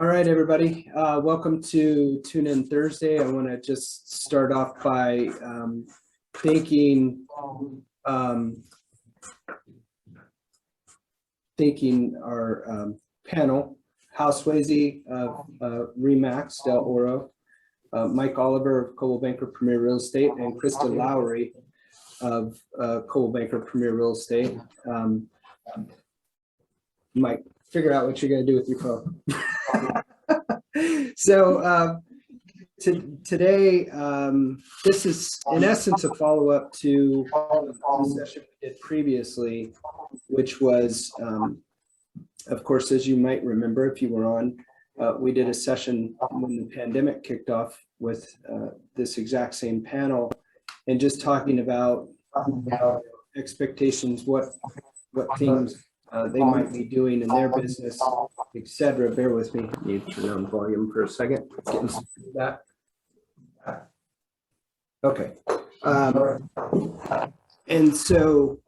All right, everybody. Welcome to Tune In Thursday. I want to just start off by thanking our panel, Hal Sweasey of ReMax Del Oro, Mike Oliver of Coldwell Banker Premier Real Estate, and Christa Lowry of Coldwell Banker Premier Real Estate. Mike, figure out what you're going to do with your phone. So today, this is in essence a follow-up to the session we did previously, which was, of course, as you might remember if you were on, we did a session when the pandemic kicked off with this exact same panel, and just talking about expectations, what things they might be doing in their business, etc. Bear with me. I need to turn down volume for a second. Getting some feedback. Okay. And so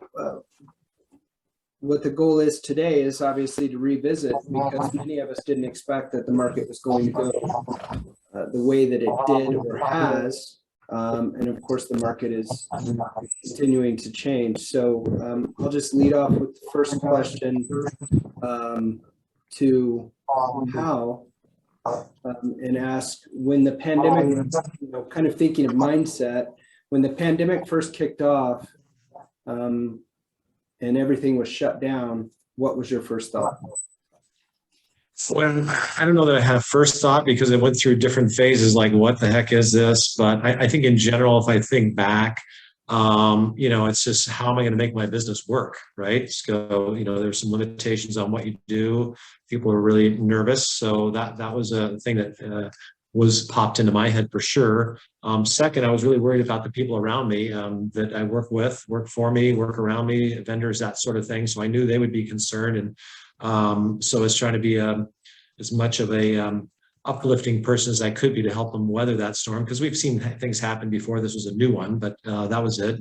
what the goal is today is obviously to revisit, because many of us didn't expect that the market was going to go the way that it did or has. And of course, the market is continuing to change. So I'll just lead off with the first question to Hal and ask, when the pandemic, kind of thinking of mindset, when the pandemic first kicked off and everything was shut down, what was your first thought? Well, I don't know that I had a first thought, because it went through different phases, like what the heck is this? But I think in general, if I think back, it's just, how am I going to make my business work, right? So, there's some limitations on what you do. People are really nervous. So that was a thing that was popped into my head for sure. Second, I was really worried about the people around me that I work with, work for me, work around me, vendors, that sort of thing. So I knew they would be concerned. And so I was trying to be as much of a uplifting person as I could be to help them weather that storm, because we've seen things happen before. This was a new one, but that was it.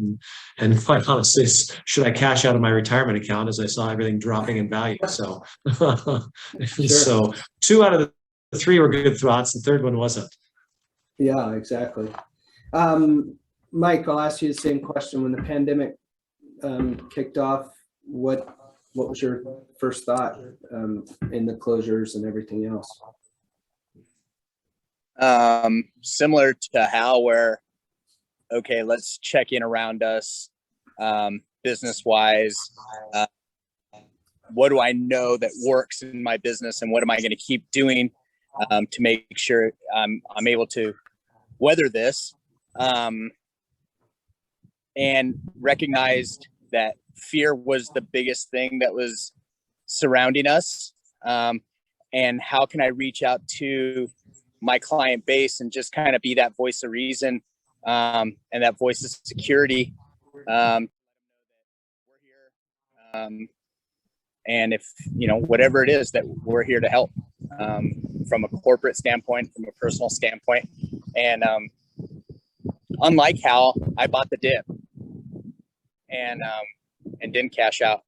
And quite honestly, should I cash out of my retirement account as I saw everything dropping in value? So, Sure. So 2 out of the 3 were good thoughts. The third one wasn't. Yeah, exactly. Mike, I'll ask you the same question. When the pandemic kicked off, what was your first thought in the closures and everything else? Similar to Hal, where, okay, let's check in around us, business wise. What do I know that works in my business, and what am I going to keep doing to make sure I'm able to weather this, and recognized that fear was the biggest thing that was surrounding us. And how can I reach out to my client base and just kind of be that voice of reason, and that voice of security. We're here. And if, whatever it is, that we're here to help, from a corporate standpoint, from a personal standpoint. And unlike Hal, I bought the dip and didn't cash out,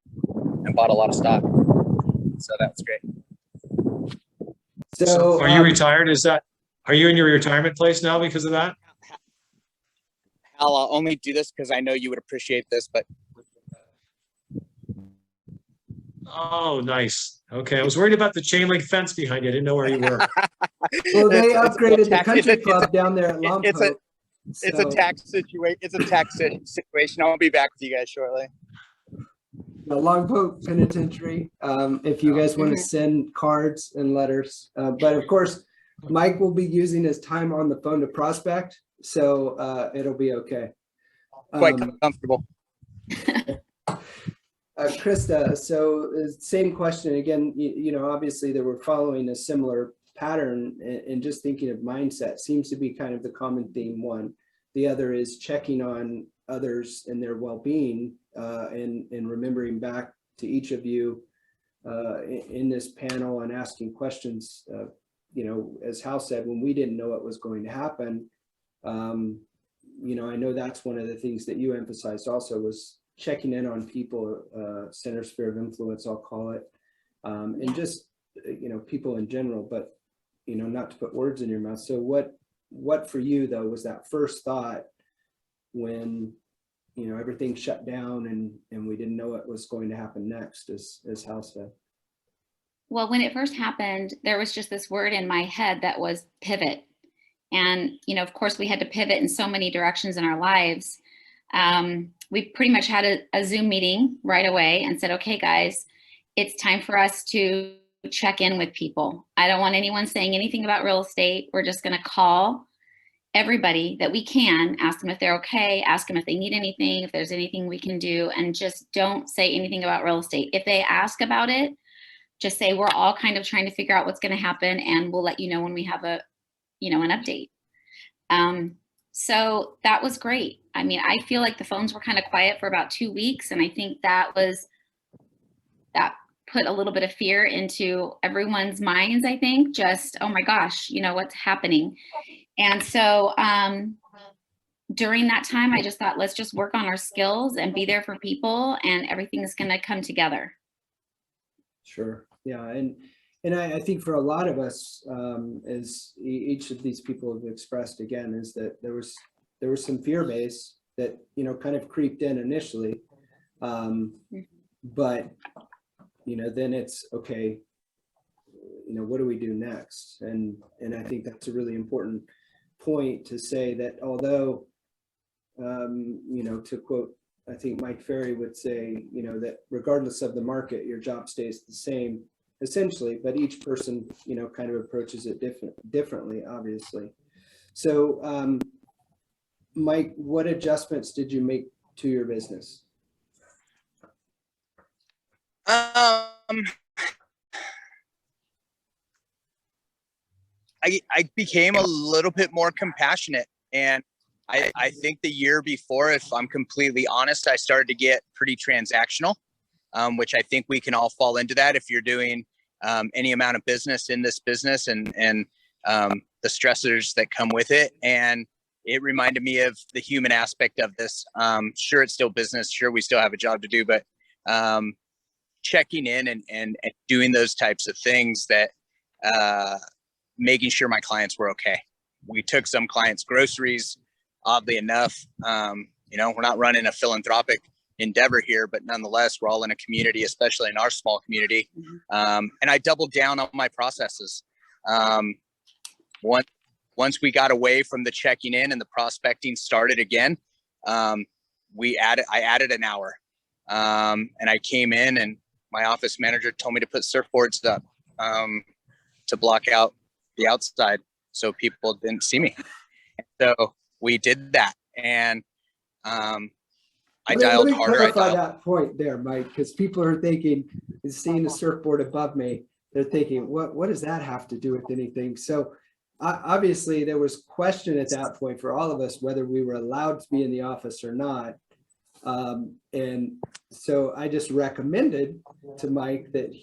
and bought a lot of stock. So that was great. So are you retired? Are you in your retirement place now because of that? Hal, I'll only do this because I know you would appreciate this, but. Oh, nice. Okay. I was worried about the chain link fence behind you. I didn't know where you were. Well, they upgraded the country club down there at Lompoc. It's a tax situation. It's a tax situation. I'll be back with you guys shortly. The Lompoc Penitentiary, if you guys want to send cards and letters. But of course, Mike will be using his time on the phone to prospect, so it'll be okay. Quite comfortable. Christa, so same question again. Obviously they were following a similar pattern, and just thinking of mindset seems to be kind of the common theme. One, the other is checking on others and their well-being, and remembering back to each of you in this panel and asking questions. As Hal said, when we didn't know what was going to happen, I know that's one of the things that you emphasized also, was checking in on people, center sphere of influence, I'll call it, and just, people in general. But not to put words in your mouth. So what for you though was that first thought when, everything shut down and we didn't know what was going to happen next, as Hal said? Well, when it first happened, there was just this word in my head that was pivot. And, of course, we had to pivot in so many directions in our lives. We pretty much had a Zoom meeting right away and said, okay, guys, it's time for us to check in with people. I don't want anyone saying anything about real estate. We're just going to call everybody that we can, ask them if they're okay, ask them if they need anything, if there's anything we can do, and just don't say anything about real estate. If they ask about it, just say we're all kind of trying to figure out what's going to happen, and we'll let you know when we have an update. So that was great. I mean, I feel like the phones were kind of quiet for about 2 weeks, and I think that put a little bit of fear into everyone's minds. I think just, oh my gosh, what's happening? And so during that time, I just thought, let's just work on our skills and be there for people, and everything's going to come together. Sure. Yeah. And I think for a lot of us, as each of these people have expressed again, is that there was some fear base that, kind of creeped in initially. But, then it's okay, what do we do next? And I think that's a really important point to say, that although, to quote, I think Mike Ferry would say, that regardless of the market, your job stays the same essentially, but each person, kind of approaches it differently, obviously. So, Mike, what adjustments did you make to your business? I became a little bit more compassionate, and I think the year before, if I'm completely honest, I started to get pretty transactional, which I think we can all fall into that if you're doing any amount of business in this business, and the stressors that come with it. And it reminded me of the human aspect of this. Sure, it's still business. Sure, we still have a job to do, but checking in and doing those types of things, that making sure my clients were okay. We took some clients groceries, oddly enough. We're not running a philanthropic endeavor here, but nonetheless, we're all in a community, especially in our small community. And I doubled down on my processes. Once we got away from the checking in and the prospecting started again, I added an hour. And I came in, and my office manager told me to put surfboards up to block out the outside so people didn't see me. So we did that, and I dialed harder. Let me clarify that point there, Mike, because people are thinking, is seeing a surfboard above me, they're thinking, what does that have to do with anything? So obviously there was question at that point for all of us whether we were allowed to be in the office or not. And so I just recommended to Mike that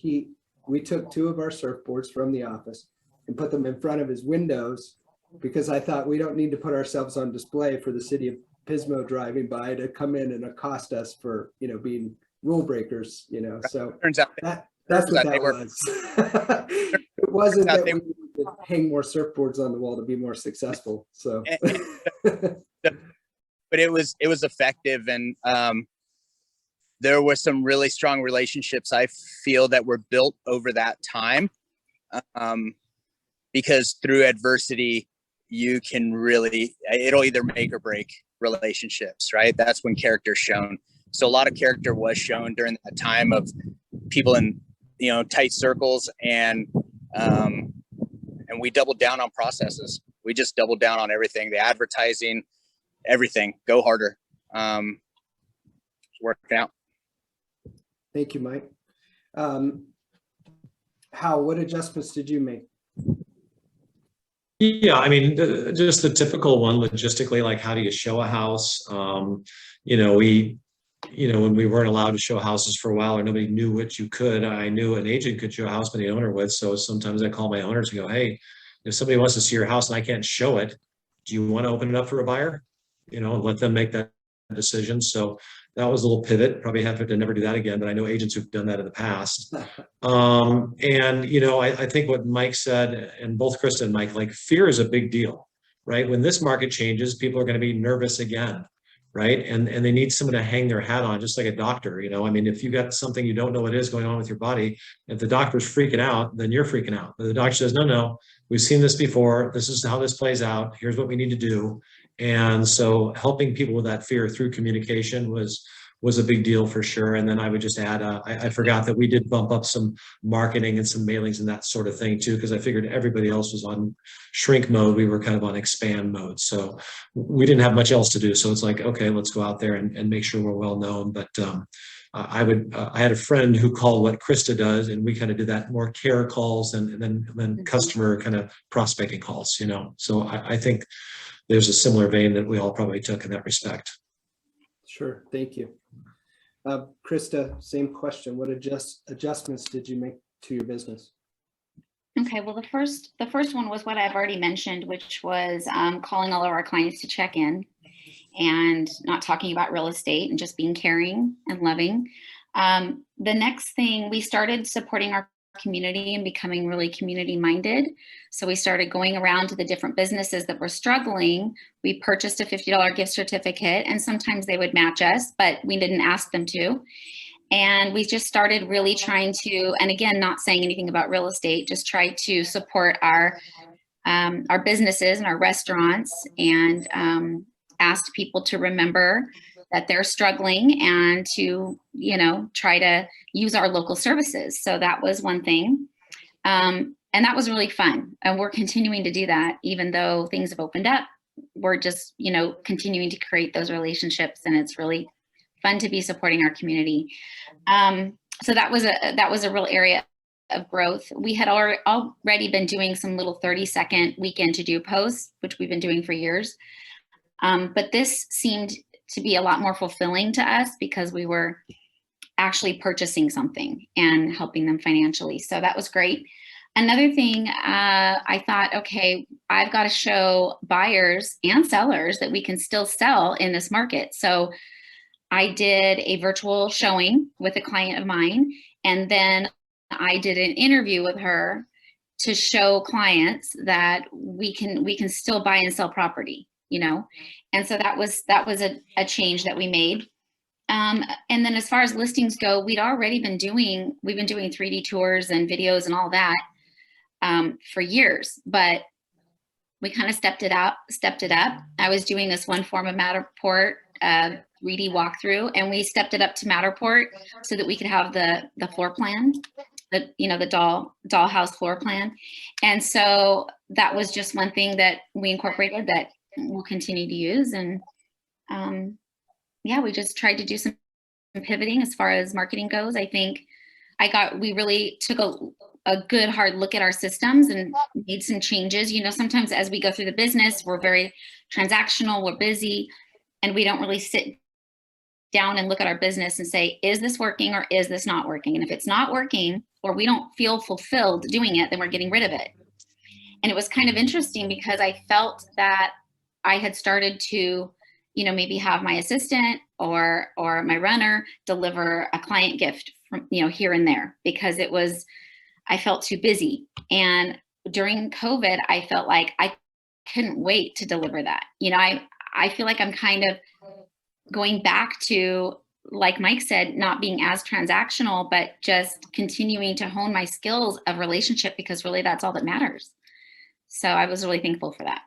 we took 2 of our surfboards from the office and put them in front of his windows, because I thought we don't need to put ourselves on display for the city of Pismo driving by to come in and accost us for, being rule breakers, so Turns out that's what that was. It wasn't that we needed to hang more surfboards on the wall to be more successful. So, but it was effective. And there were some really strong relationships I feel that were built over that time. Because through adversity, you can it'll either make or break relationships, right? That's when character's shown. So a lot of character was shown during that time of people in, tight circles, and we doubled down on processes. We just doubled down on everything, the advertising, everything. Go harder. It's working out. Thank you, Mike. Hal, what adjustments did you make? Yeah, I mean, just the typical one logistically, like how do you show a house? When we weren't allowed to show houses for a while, or nobody knew what you could, I knew an agent could show a house, but the owner would. So sometimes I call my owners and go, hey, if somebody wants to see your house and I can't show it, do you want to open it up for a buyer? And let them make that decision. So that was a little pivot. Probably have to never do that again, but I know agents who've done that in the past. And, you know, I think what Mike said, and both Christa and Mike, like fear is a big deal, right? When this market changes, people are going to be nervous again, right? And they need someone to hang their hat on, just like a doctor, you know. I mean, if you got something you don't know what is going on with your body, if the doctor's freaking out, then you're freaking out. But the doctor says, no, no, we've seen this before. This is how this plays out. Here's what we need to do. And so helping people with that fear through communication was a big deal for sure. And then I would just add, I forgot that we did bump up some marketing and some mailings and that sort of thing too, because I figured everybody else was on shrink mode. We were kind of on expand mode. So we didn't have much else to do. So it's like, okay, let's go out there and make sure we're well known. But I had a friend who called what Christa does, and we kind of did that more care calls and then customer kind of prospecting calls, you know. So I think there's a similar vein that we all probably took in that respect. Sure, thank you. Christa, same question. What adjustments did you make to your business? Okay, well, the first one was what I've already mentioned, which was calling all of our clients to check in and not talking about real estate and just being caring and loving. The next thing, we started supporting our community and becoming really community minded. So we started going around to the different businesses that were struggling. We purchased a $50 gift certificate, and sometimes they would match us, but we didn't ask them to. And we just started really trying to, and again, not saying anything about real estate, just try to support our businesses and our restaurants, and asked people to remember that they're struggling and to, you know, try to use our local services. So that was one thing. And that was really fun. And we're continuing to do that, even though things have opened up. We're just, you know, continuing to create those relationships, and it's really fun to be supporting our community. So that was a real area of growth. We had already been doing some little 30-second weekend to do posts, which we've been doing for years. But this seemed to be a lot more fulfilling to us because we were actually purchasing something and helping them financially. So that was great. Another thing, I thought, okay, I've got to show buyers and sellers that we can still sell in this market. So I did a virtual showing with a client of mine, and then I did an interview with her to show clients that we can still buy and sell property, you know. And so that was a change that we made. And then as far as listings go, we've been doing 3D tours and videos and all that for years, but we kind of stepped it up. I was doing this one form of Matterport 3D walkthrough, and we stepped it up to Matterport so that we could have the floor plan, the dollhouse floor plan. And so that was just one thing that we incorporated that we'll continue to use. And yeah, we just tried to do some pivoting as far as marketing goes. I think we really took a good hard look at our systems and made some changes. You know, sometimes as we go through the business, we're very transactional, we're busy, and we don't really sit down and look at our business and say, is this working or is this not working? And if it's not working, or we don't feel fulfilled doing it, then we're getting rid of it. And it was kind of interesting because I felt that I had started to, you know, maybe have my assistant or my runner deliver a client gift from, you know, here and there, because I felt too busy. And during COVID, I felt like I couldn't wait to deliver that. You know, I feel like I'm kind of going back to, like Mike said, not being as transactional, but just continuing to hone my skills of relationship, because really that's all that matters. So I was really thankful for that.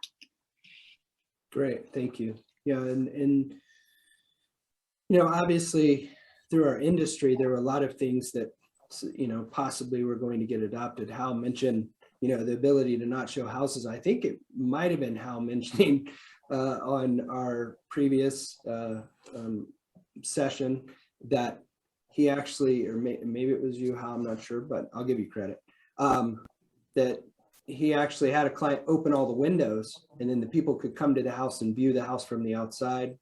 Great, thank you. Yeah, and you know, obviously through our industry, there were a lot of things that, you know, possibly were going to get adopted. Hal mentioned, you know, the ability to not show houses. I think it might have been Hal mentioning on our previous session that he actually, or maybe it was you, Hal, I'm not sure, but I'll give you credit, that he actually had a client open all the windows, and then the people could come to the house and view the house from the outside.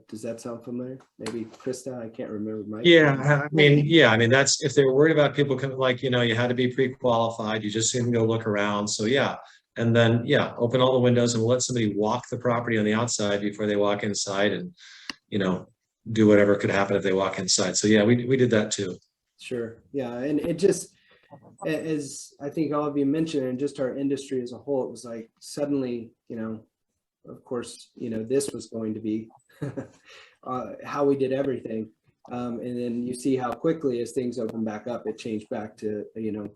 Does that sound familiar? Maybe Christa, I can't remember. Mike. Yeah, I mean, that's, if they're worried about people coming, like, you know, you had to be pre-qualified, you just didn't go look around. So yeah. And then, yeah, open all the windows and we'll let somebody walk the property on the outside before they walk inside. And, do whatever could happen if they walk inside. So yeah, we did that too. Sure. Yeah. And it just, as I think all of you mentioned, and just our industry as a whole, it was like suddenly, of course, this was going to be how we did everything. And then you see how quickly as things open back up, it changed back to,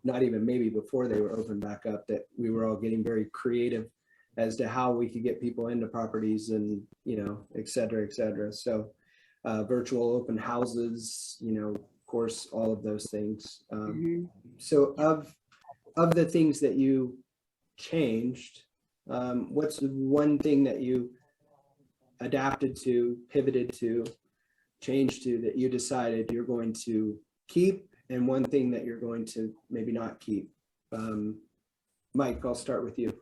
not even maybe before they were open back up, that we were all getting very creative as to how we could get people into properties and, et cetera, et cetera. So virtual open houses, of course, all of those things. So of the things that you changed, what's the one thing that you adapted to, pivoted to, changed to, that you decided you're going to keep, and one thing that you're going to maybe not keep? Mike, I'll start with you.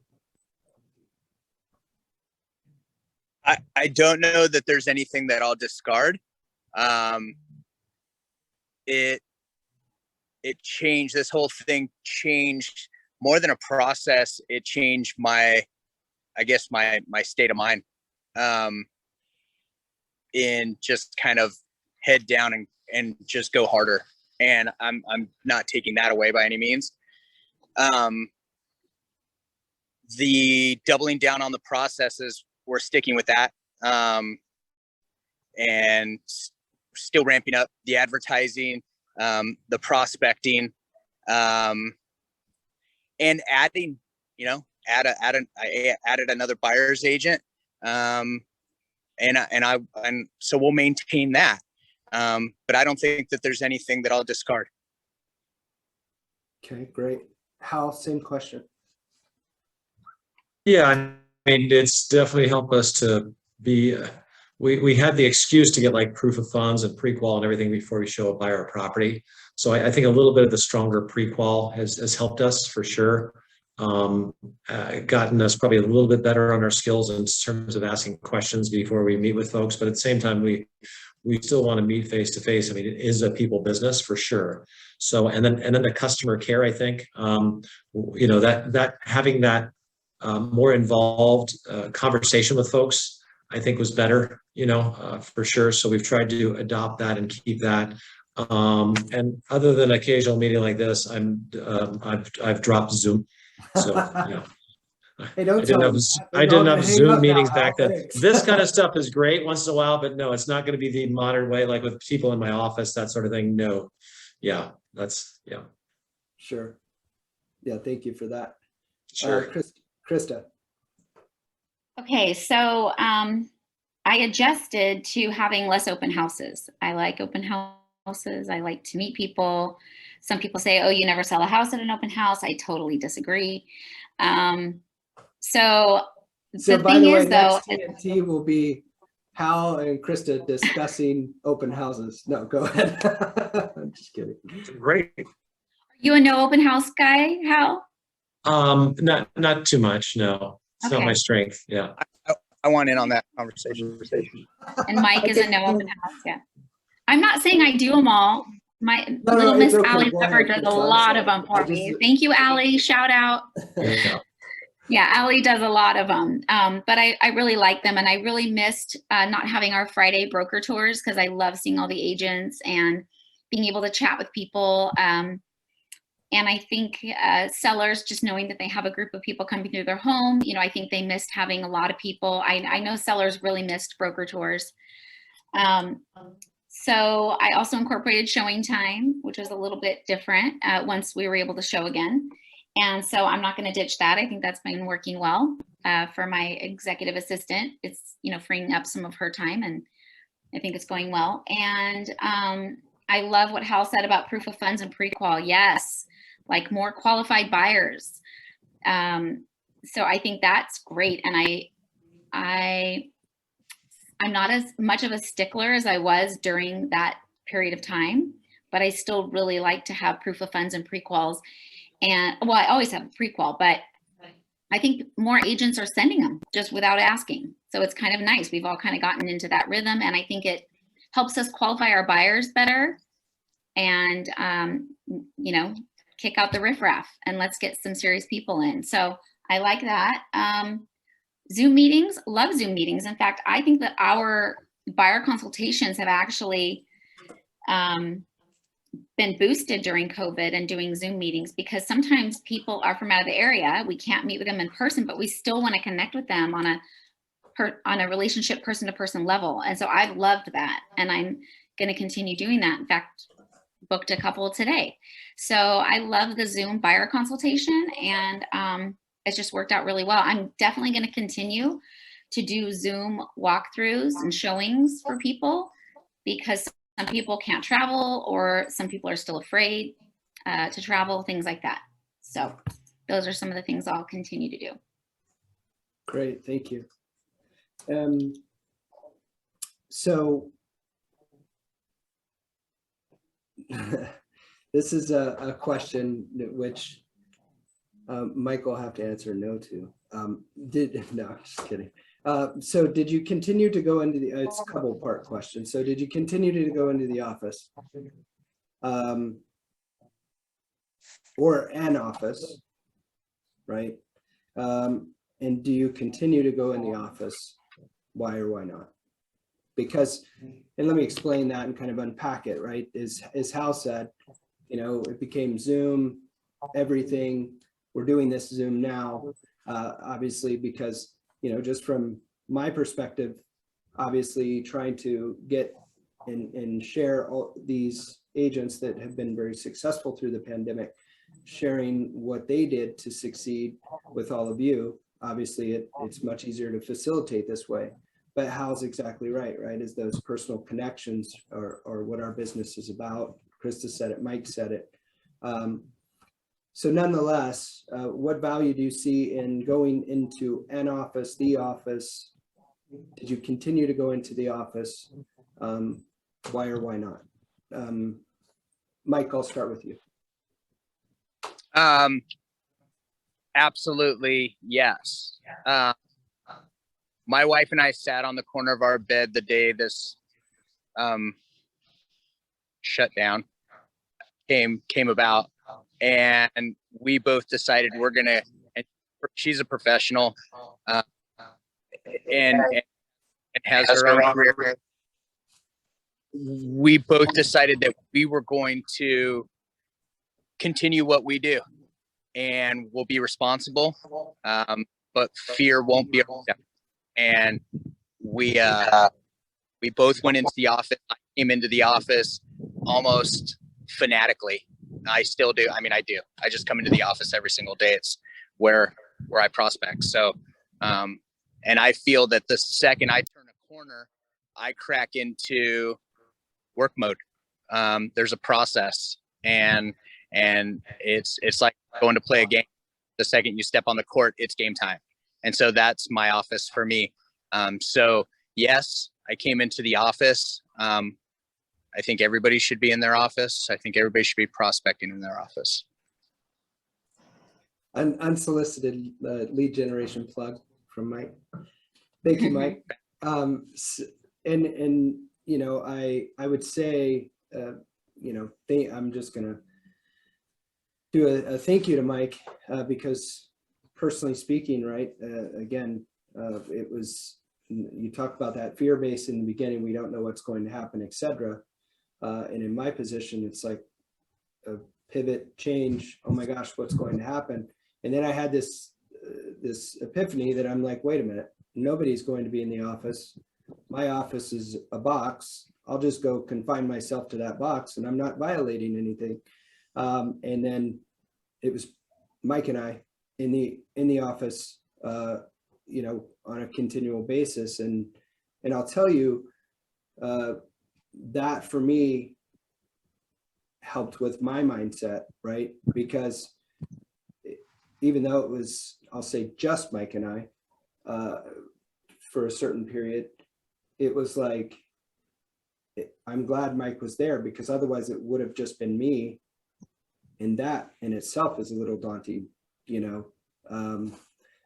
I don't know that there's anything that I'll discard. It changed, this whole thing changed more than a process. It changed my state of mind, in just kind of head down and just go harder. And I'm not taking that away by any means. The doubling down on the processes, we're sticking with that. And still ramping up the advertising, the prospecting, and adding, I added another buyer's agent. And so we'll maintain that. But I don't think that there's anything that I'll discard. Okay, great. Hal, same question. Yeah, I mean, it's definitely helped us to be, we had the excuse to get like proof of funds and pre-qual and everything before we show a buyer a property. So I think a little bit of the stronger pre-qual has helped us for sure. Gotten us probably a little bit better on our skills in terms of asking questions before we meet with folks. But at the same time, we still want to meet face to face. I mean, it is a people business for sure. So, and then the customer care, I think, that having that more involved conversation with folks, I think was better, for sure. So we've tried to adopt that and keep that. And other than occasional meeting like this, I've dropped Zoom. So yeah. Hey, I didn't have Zoom meetings back then. This kind of stuff is great once in a while, but no, it's not going to be the modern way, like with people in my office, that sort of thing. No. Yeah, yeah. Sure. Yeah, thank you for that. Sure. Christa. Okay, so I adjusted to having less open houses. I like open houses. I like to meet people. Some people say, oh, you never sell a house at an open house. I totally disagree. So the by thing the way, is, though, next TNT will be Hal and Christa discussing open houses. No, go ahead. I'm just kidding. Great. Are you a no open house guy, Hal? Not too much. No, it's not my strength. Yeah. I want in on that conversation. And Mike is a no open house. Yeah. I'm not saying I do them all. My little Miss Allie Pepper does a lot of them for me. Thank you, Allie. Shout out. Yeah, Allie does a lot of them. But I really like them. And I really missed not having our Friday broker tours, because I love seeing all the agents and being able to chat with people. And I think sellers, just knowing that they have a group of people coming through their home, I think they missed having a lot of people. I know sellers really missed broker tours. So I also incorporated showing time, which was a little bit different once we were able to show again. And so I'm not going to ditch that. I think that's been working well for my executive assistant. It's, freeing up some of her time, and I think it's going well. And I love what Hal said about proof of funds and pre-qual. Yes, like more qualified buyers. So I think that's great. And I'm not as much of a stickler as I was during that period of time, but I still really like to have proof of funds and pre-quals. And well, I always have a pre-qual, but I think more agents are sending them just without asking. So it's kind of nice. We've all kind of gotten into that rhythm, and I think it helps us qualify our buyers better and, kick out the riffraff and let's get some serious people in. So I like that. Zoom meetings, love Zoom meetings. In fact, I think that our buyer consultations have actually been boosted during COVID and doing Zoom meetings, because sometimes people are from out of the area. We can't meet with them in person, but we still want to connect with them on a relationship person to person level. And so I've loved that, and I'm going to continue doing that. In fact, booked a couple today. So I love the Zoom buyer consultation, and it's just worked out really well. I'm definitely going to continue to do Zoom walkthroughs and showings for people, because some people can't travel, or some people are still afraid to travel, things like that. So those are some of the things I'll continue to do. Great, thank you. So this is a question which Mike will have to answer no to. No, just kidding. So did you continue to go into the, it's a couple part question. So did you continue to go into the office? Or an office, right? And do you continue to go in the office? Why or why not? Because, and let me explain that and kind of unpack it, right? As Hal said, you know, it became Zoom, everything. We're doing this Zoom now, obviously, because, you know, just from my perspective, obviously trying to get and share all these agents that have been very successful through the pandemic, sharing what they did to succeed with all of you. Obviously, it's much easier to facilitate this way. But Hal's exactly right, right? Is those personal connections are what our business is about. Christa said it, Mike said it. So nonetheless, what value do you see in going into an office, the office? Did you continue to go into the office? Why or why not? Mike, I'll start with you. Absolutely, yes. My wife and I sat on the corner of our bed the day this shutdown came about, and we both decided we're gonna. And she's a professional, and has her own career. We both decided that we were going to continue what we do, and we'll be responsible, but fear won't be around. And we both went into the office. I came into the office almost fanatically. I still do. I mean, I do. I just come into the office every single day. It's where I prospect. So, and I feel that the second I turn a corner, I crack into work mode. There's a process, and it's like going to play a game. The second you step on the court, it's game time. And so that's my office for me. So yes, I came into the office. I think everybody should be in their office. I think everybody should be prospecting in their office. Unsolicited lead generation plug from Mike. Thank you, Mike. And you know, I would say, you know, I'm just gonna do a thank you to Mike, because personally speaking, right, again, it was, you talked about that fear base in the beginning, we don't know what's going to happen, etc. And in my position, it's like a pivot change. Oh my gosh, what's going to happen? And then I had this epiphany that I'm like, wait a minute, nobody's going to be in the office. My office is a box. I'll just go confine myself to that box, and I'm not violating anything. And then it was Mike and I in the office, you know, on a continual basis. And I'll tell you, that for me helped with my mindset, right? Because even though it was, I'll say just Mike and I, for a certain period, it was like, I'm glad Mike was there, because otherwise it would have just been me. And that in itself is a little daunting, you know?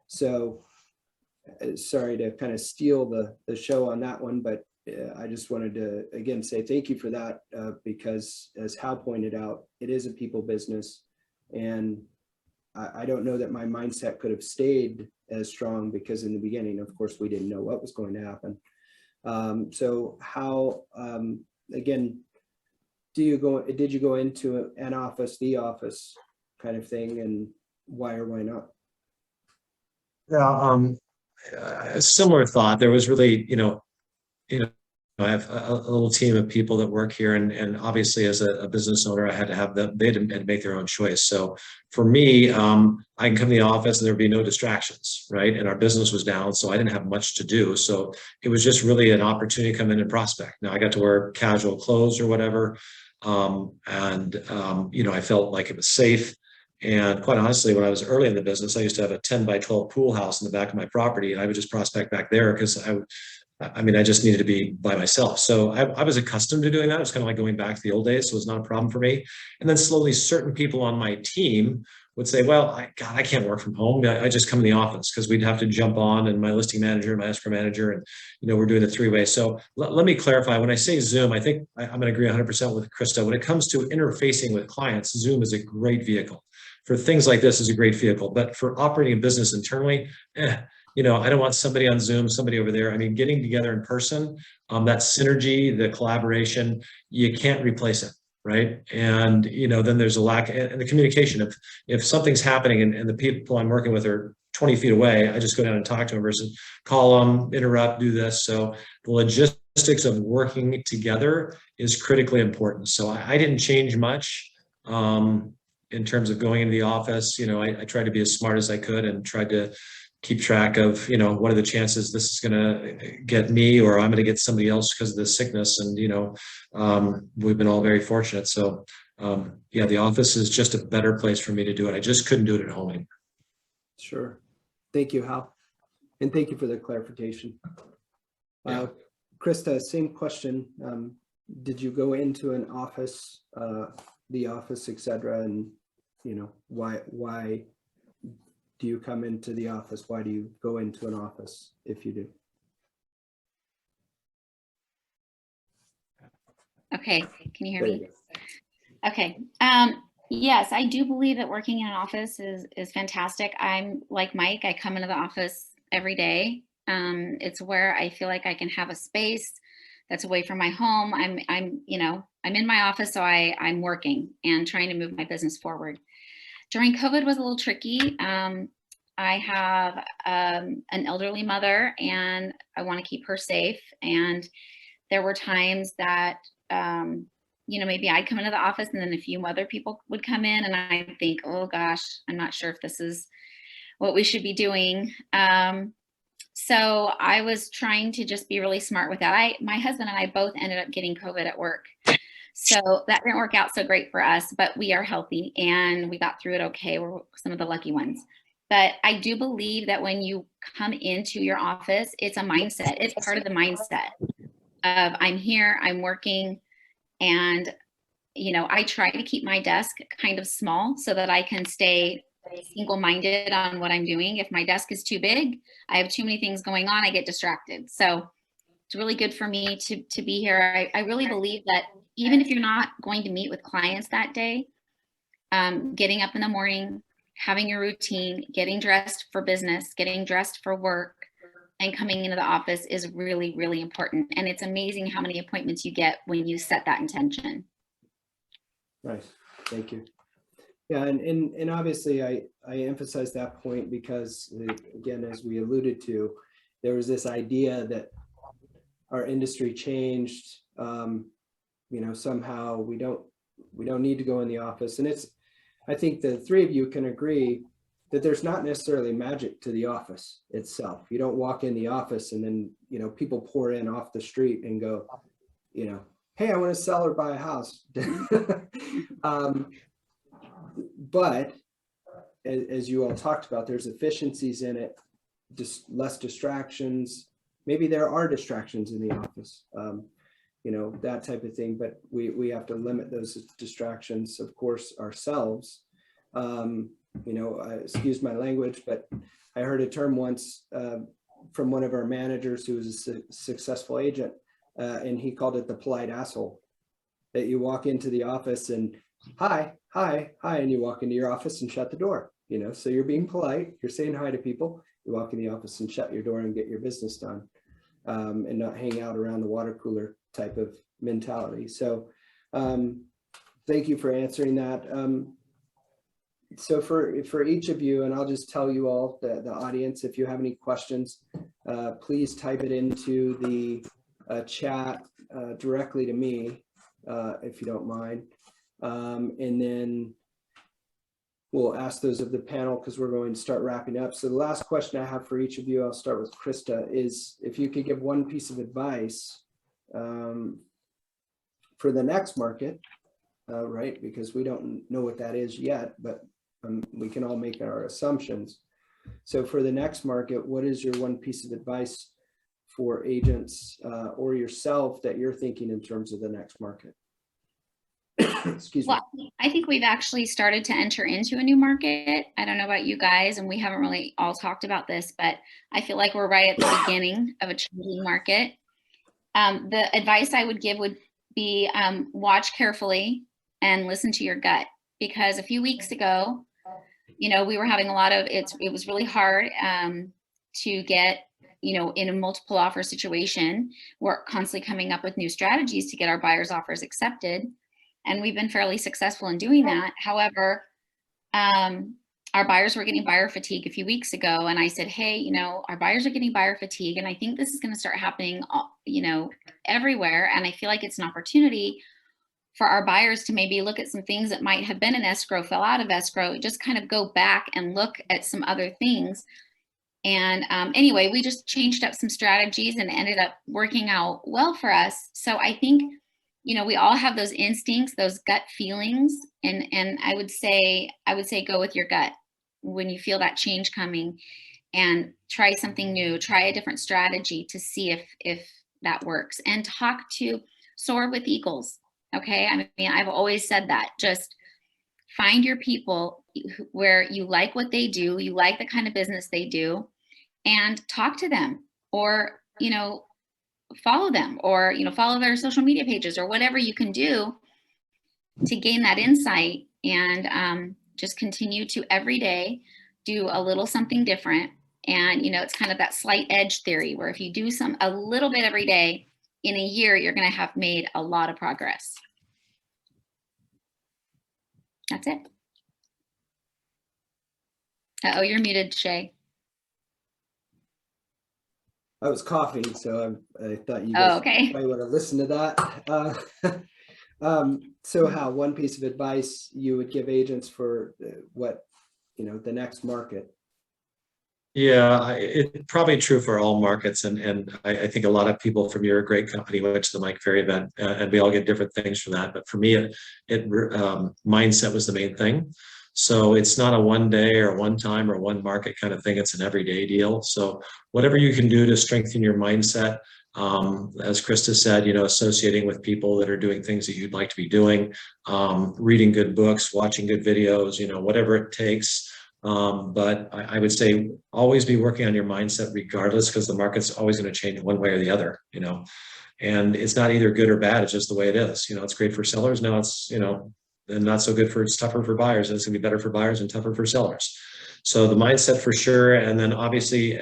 So sorry to kind of steal the show on that one, but I just wanted to, again, say thank you for that, because as Hal pointed out, it is a people business. And I don't know that my mindset could have stayed as strong, because in the beginning, of course, we didn't know what was going to happen. So how, again, did you go into an office, the office kind of thing, and why or why not? Yeah, a similar thought. There was really, I have a little team of people that work here, and obviously as a business owner, I had to have them. They had to make their own choice. So for me, I can come to the office and there'd be no distractions, right? And our business was down, so I didn't have much to do. So it was just really an opportunity to come in and prospect. Now I got to wear casual clothes or whatever, I felt like it was safe. And quite honestly, when I was early in the business, I used to have a 10 by 12 pool house in the back of my property, and I would just prospect back there because I just needed to be by myself. So I was accustomed to doing that. It was kind of like going back to the old days. So it was not a problem for me. And then slowly certain people on my team would say, well, I can't work from home. I just come in the office, because we'd have to jump on, and my listing manager, my escrow manager, and, we're doing the three-way. So let me clarify. When I say Zoom, I think I'm going to agree 100% with Christa. When it comes to interfacing with clients, Zoom is a great vehicle. For things like this is a great vehicle, but for operating a business internally, I don't want somebody on Zoom, somebody over there. I mean, getting together in person, that synergy, the collaboration, you can't replace it, right? And, then there's a lack, and the communication. If something's happening and the people I'm working with are 20 feet away, I just go down and talk to them versus call them, interrupt, do this. So the logistics of working together is critically important. So I didn't change much. In terms of going into the office, I tried to be as smart as I could and tried to keep track of, what are the chances this is going to get me, or I'm going to get somebody else because of the sickness. And, we've been all very fortunate. So, the office is just a better place for me to do it. I just couldn't do it at home. Sure. Thank you, Hal. And thank you for the clarification. Yeah. Christa, same question. Did you go into an office, the office, etc., and why do you come into the office? Why do you go into an office if you do? Okay, can you hear There me? you Okay. Yes, I do believe that working in an office is fantastic. I'm like Mike. I come into the office every day. It's where I feel like I can have a space that's away from my home. I'm in my office, so I'm working and trying to move my business forward. During COVID was a little tricky. I have an elderly mother, and I want to keep her safe. And there were times that maybe I'd come into the office, and then a few other people would come in, and I'd think, oh gosh, I'm not sure if this is what we should be doing. So I was trying to just be really smart with that. My husband and I both ended up getting COVID at work. So that didn't work out so great for us, but we are healthy and we got through it okay. We're some of the lucky ones. But I do believe that when you come into your office, it's a mindset. It's part of the mindset of I'm here, I'm working, and I try to keep my desk kind of small so that I can stay single-minded on what I'm doing. If my desk is too big, I have too many things going on, I get distracted. So it's really good for me to be here. I really believe that even if you're not going to meet with clients that day, getting up in the morning, having your routine, getting dressed for business, getting dressed for work, and coming into the office is really, really important. And it's amazing how many appointments you get when you set that intention. Nice. Thank you. Yeah, and obviously I emphasize that point because, again, as we alluded to, there was this idea that our industry changed. Somehow we don't need to go in the office, and I think the three of you can agree that there's not necessarily magic to the office itself. You don't walk in the office and then people pour in off the street and go, hey, I want to sell or buy a house. But as you all talked about, there's efficiencies in it, just less distractions. Maybe there are distractions in the office, that type of thing, but we have to limit those distractions, of course, ourselves. Excuse my language, but I heard a term once from one of our managers who was a successful agent, and he called it the polite asshole. That you walk into the office and hi, and you walk into your office and shut the door, so you're being polite, you're saying hi to people, you walk in the office and shut your door and get your business done. and not hang out around the water cooler type of mentality. So thank you for answering that. So for each of you, and I'll just tell you all, the audience, if you have any questions, please type it into the chat directly to me, if you don't mind. And then we'll ask those of the panel because we're going to start wrapping up. So the last question I have for each of you, I'll start with Christa, is if you could give one piece of advice for the next market, right? Because we don't know what that is yet, but we can all make our assumptions. So for the next market, what is your one piece of advice for agents or yourself that you're thinking in terms of the next market? Excuse me. Well, I think we've actually started to enter into a new market. I don't know about you guys, and we haven't really all talked about this, but I feel like we're right at the beginning of a changing market. The advice I would give would be watch carefully and listen to your gut, because a few weeks ago, you know, we were having a lot of, it was really hard to get, you know, in a multiple offer situation. We're constantly coming up with new strategies to get our buyers' offers accepted. And we've been fairly successful in doing that. However, our buyers were getting buyer fatigue a few weeks ago. And I said, hey, you know, our buyers are getting buyer fatigue. And I think this is going to start happening, you know, everywhere. And I feel like it's an opportunity for our buyers to maybe look at some things that might have been in escrow, fell out of escrow, just kind of go back and look at some other things. And anyway, we just changed up some strategies and ended up working out well for us. So I think, you know, we all have those instincts, those gut feelings. And I would say go with your gut when you feel that change coming, and try something new, try a different strategy to see if that works, and soar with eagles. Okay. I mean, I've always said that. Just find your people where you like what they do, you like the kind of business they do, and talk to them, or, you know, follow them, or, you know, follow their social media pages, or whatever you can do to gain that insight, and just continue to every day do a little something different. And, you know, it's kind of that slight edge theory, where if you do a little bit every day, in a year, you're going to have made a lot of progress. That's it. Uh-oh, you're muted, Shay. I was coughing, so I thought you guys okay. might want to listen to that. So Hal, one piece of advice you would give agents for what, you know, the next market? Yeah, it's probably true for all markets, and I think a lot of people from your great company went to the Mike Ferry event, and we all get different things from that. But for me, mindset was the main thing. So it's not a one day or one time or one market kind of thing. It's an everyday deal. So whatever you can do to strengthen your mindset, as Christa said, you know, associating with people that are doing things that you'd like to be doing, reading good books, watching good videos, you know, whatever it takes. But I would say always be working on your mindset regardless, because the market's always going to change one way or the other, you know, and it's not either good or bad. It's just the way it is. You know, it's great for sellers. Now it's, you know, and not so good it's tougher for buyers, and it's gonna be better for buyers and tougher for sellers. So the mindset for sure. And then obviously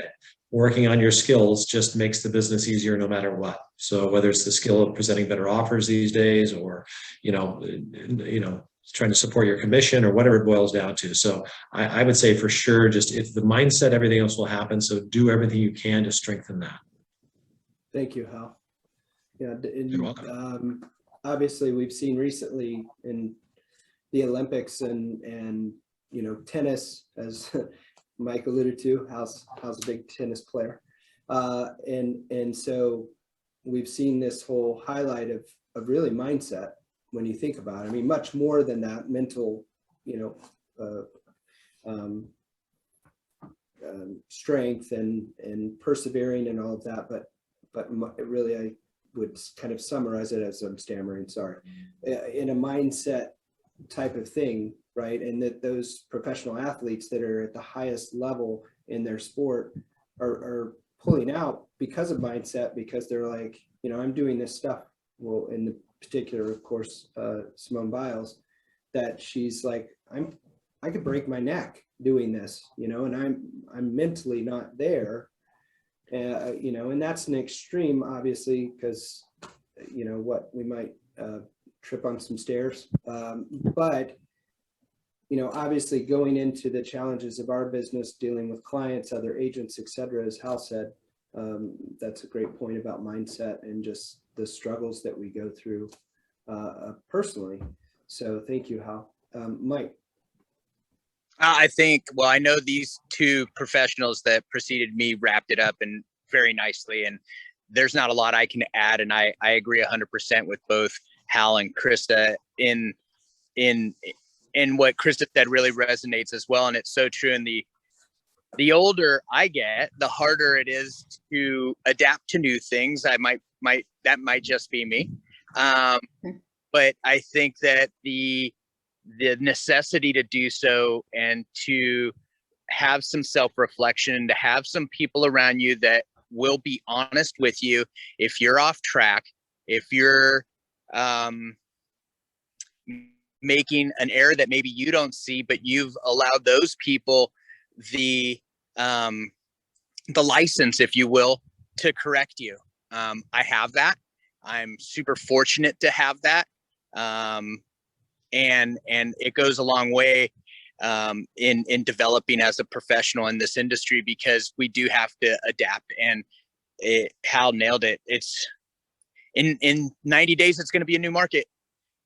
working on your skills just makes the business easier no matter what. So whether it's the skill of presenting better offers these days, or, you know, trying to support your commission, or whatever it boils down to. So I would say for sure, just if the mindset, everything else will happen. So do everything you can to strengthen that. Thank you, Hal. Yeah, You're welcome. Obviously we've seen recently in the Olympics and you know, tennis, as Mike alluded to, Hal's a big tennis player. And so we've seen this whole highlight of really mindset when you think about it. I mean, much more than that, mental, you know, strength and persevering and all of that. But really, I would kind of summarize it as, I'm stammering, sorry, in a mindset type of thing, right? And that those professional athletes that are at the highest level in their sport are pulling out because of mindset, because they're like, you know, I'm doing this stuff. Well, in the particular, of course, Simone Biles, that she's like, I could break my neck doing this, you know, and I'm mentally not there. You know, and that's an extreme, obviously, because, you know, what we might trip on some stairs. But, you know, obviously going into the challenges of our business, dealing with clients, other agents, et cetera, as Hal said, that's a great point about mindset and just the struggles that we go through personally. So thank you, Hal. Mike. I think, well, I know these two professionals that preceded me wrapped it up and very nicely, and there's not a lot I can add. And I agree 100% with both Hal and Christa in what Christa said really resonates as well. And it's so true. And the older I get, the harder it is to adapt to new things. That might just be me. But I think that the necessity to do so and to have some self-reflection, to have some people around you that will be honest with you if you're off track, if you're making an error that maybe you don't see, but you've allowed those people the license, if you will, to correct you. I have that. I'm super fortunate to have that. And it goes a long way in developing as a professional in this industry, because we do have to adapt. And Hal nailed it. It's in 90 days, it's going to be a new market.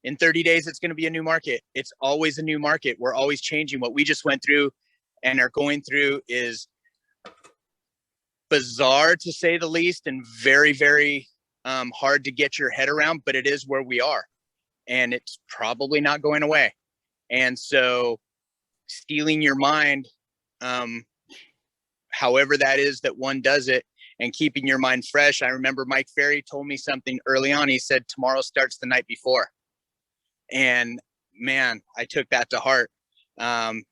In 30 days, it's going to be a new market. It's always a new market. We're always changing. What we just went through and are going through is bizarre, to say the least, and very, very hard to get your head around, but it is where we are. And it's probably not going away. And so stealing your mind, however that is that one does it, and keeping your mind fresh. I remember Mike Ferry told me something early on. He said, tomorrow starts the night before. And man, I took that to heart,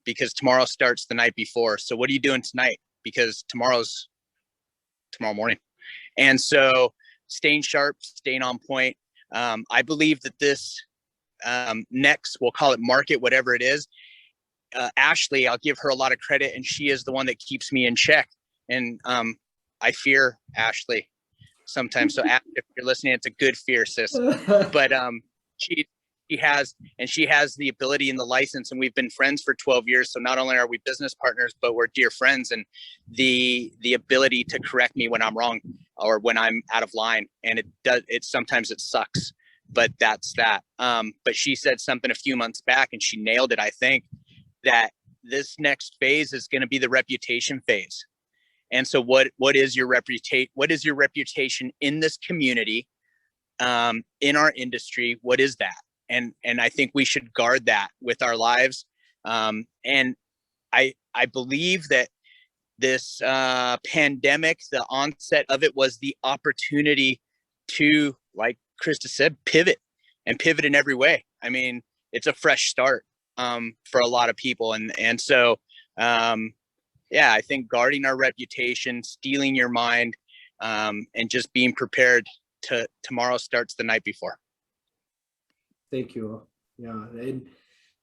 because tomorrow starts the night before. So what are you doing tonight? Because tomorrow's tomorrow morning. And so staying sharp, staying on point. I believe that this next, we'll call it market, whatever it is, Ashley, I'll give her a lot of credit, and she is the one that keeps me in check. And I fear Ashley sometimes. So Ashley, if you're listening, it's a good fear, sis. But she has the ability and the license, and we've been friends for 12 years. So not only are we business partners, but we're dear friends, and the ability to correct me when I'm wrong or when I'm out of line. And sometimes it sucks, but that's that. But she said something a few months back, and she nailed it. I think that this next phase is going to be the reputation phase. And so what is your reputation? What is your reputation in this community, in our industry? What is that? And I think we should guard that with our lives. And I believe that this pandemic, the onset of it, was the opportunity to, like Christa said, pivot in every way. I mean, it's a fresh start for a lot of people. And so, yeah, I think guarding our reputation, stealing your mind, and just being prepared tomorrow starts the night before. Thank you. Yeah, and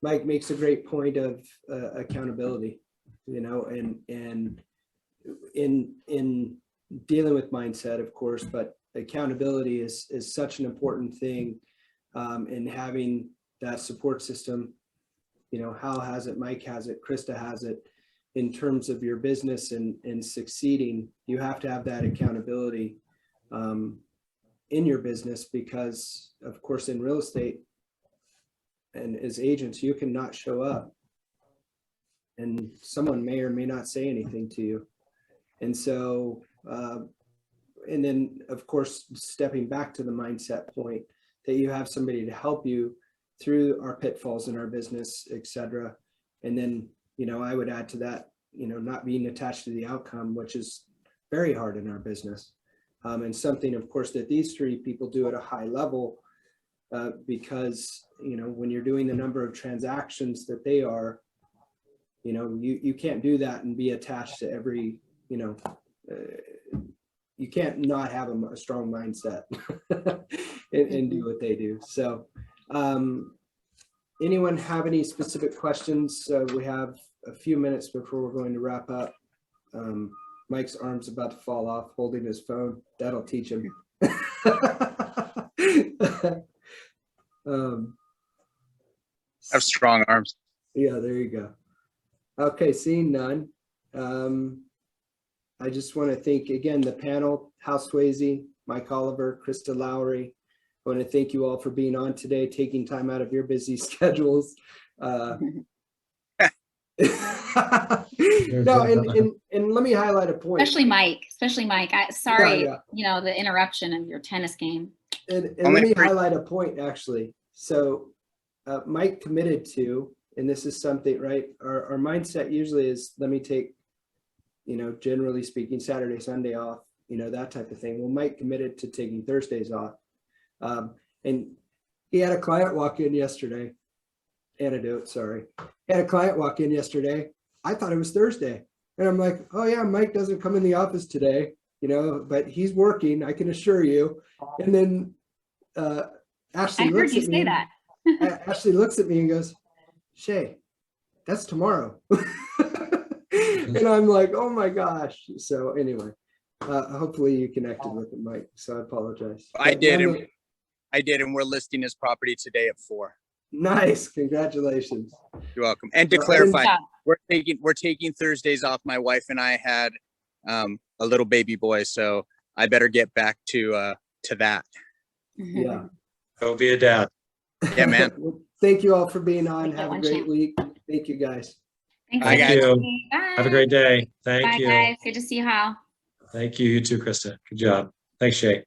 Mike makes a great point of accountability, you know, and in dealing with mindset, of course, but accountability is such an important thing, in having that support system. You know, Hal has it, Mike has it, Christa has it. In terms of your business and succeeding, you have to have that accountability in your business, because of course in real estate and as agents, you cannot show up and someone may or may not say anything to you. And so, and then of course, stepping back to the mindset point, that you have somebody to help you through our pitfalls in our business, et cetera. And then, you know, I would add to that, you know, not being attached to the outcome, which is very hard in our business. And something, of course, that these three people do at a high level, because, you know, when you're doing the number of transactions that they are, you know, you can't do that and be attached to every, you know, you can't not have a strong mindset and do what they do. So, anyone have any specific questions? We have a few minutes before we're going to wrap up. Mike's arm's about to fall off holding his phone. That'll teach him. I have strong arms. Yeah, there you go. Okay, seeing none. I just want to thank again the panel, Hal Sweasey, Mike Oliver, Christa Lowry. I want to thank you all for being on today, taking time out of your busy schedules. No, and let me highlight a point. Especially Mike. Sorry, Yeah. you know, the interruption of your tennis game. And let me highlight a point, actually. So Mike committed to, and this is something, right? Our mindset usually is, let me take, you know, generally speaking, Saturday, Sunday off, you know, that type of thing. Well, Mike committed to taking Thursdays off. And he had a client walk in yesterday. Anecdote, sorry. He had a client walk in yesterday. I thought it was Thursday. And I'm like, oh yeah, Mike doesn't come in the office today, you know, but he's working, I can assure you. And then Ashley I heard looks you at say me. that. Ashley looks at me and goes, Shay, that's tomorrow. And I'm like, oh my gosh. So anyway, hopefully you connected with him, Mike. So I apologize. I But did, and we're listing his property today at 4. Nice, congratulations. You're welcome. And to Well, clarify, Yeah. we're taking Thursdays off. My wife and I had a little baby boy, so I better get back to that. Yeah. Go be a dad. Yeah, man. Well, thank you all for being on. Take that Have a one great chance. week. Thank you, guys. Thanks, Bye, Thank guys. you. Bye. Have a great day. Thank Bye, you. guys. Good to see you, Hal. Thank you. You too, Krista. Good job. Thanks, Shay.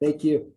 Thank you.